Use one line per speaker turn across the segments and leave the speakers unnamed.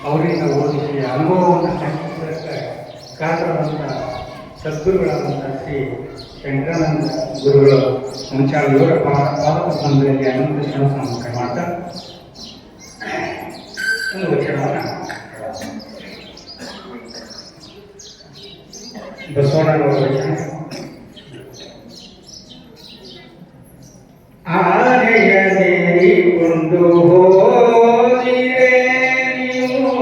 ಅವರಿಂದ ಓದಿಸಿ ಅನುಭವವನ್ನು ಹಂಚಿಕೊಳ್ಳಕ್ಕೆ ಕಾರಣವಾದಂಥ ಸದ್ಗುರುಗಳಾದಂಥ ಶ್ರೀ ಶಂಕರಾನಂದ ಗುರುಗಳು ಮುಂಚಾಳು ಇವರ ಪಾದಪದ್ಮದಲ್ಲಿ ಅನಂತ ಶ್ರಮ ಮಾಡ್ತಾ ಒಂದು ವಚನವನ್ನು ಬಸವಣ್ಣನವರ ವಚನ. ಆನೆಯ ಸೇರಿಕೊಂಡು ಹೋದಿರೆ ನೀವು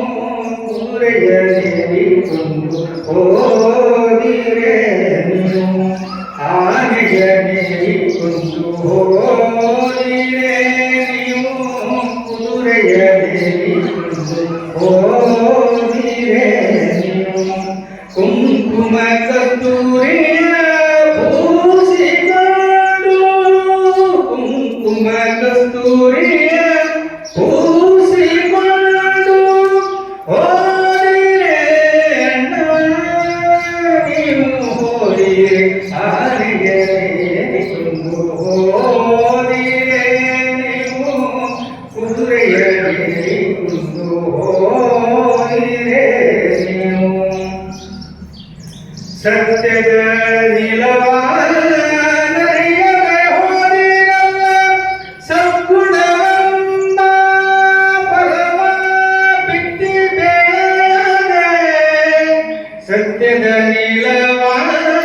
ಕುದುರೆಯ ಸೇರಿಕೊಂಡು ಹೋದಿರೆ ನೀವು ಆನೆಯ ಸೇರಿಕೊಂಡು ಹೋದಿರೆ ನೀವು ಕುದುರೆಯ ಸೇರಿಕೊಂಡು ಹೋದಿರೆ ನೀವು ಕುಂಕುಮ ಕಸ್ತೂರಿಯ ಕಸ್ತೂರಿಯ ಪೂಸಿಕೊಂಡು ಹೋದಿರೆ ನೀವು ಹೋದಿರೆ ಆನೆಯ ಸೇರಿಕೊಂಡು ಹೋದಿರೆ ನೀವು ಕುದುರೆಯ ಸೇರಿಕೊಂಡು ಹೋದಿರೆ ನೀವು ಸತ್ಯದ ನಿಲವಾದ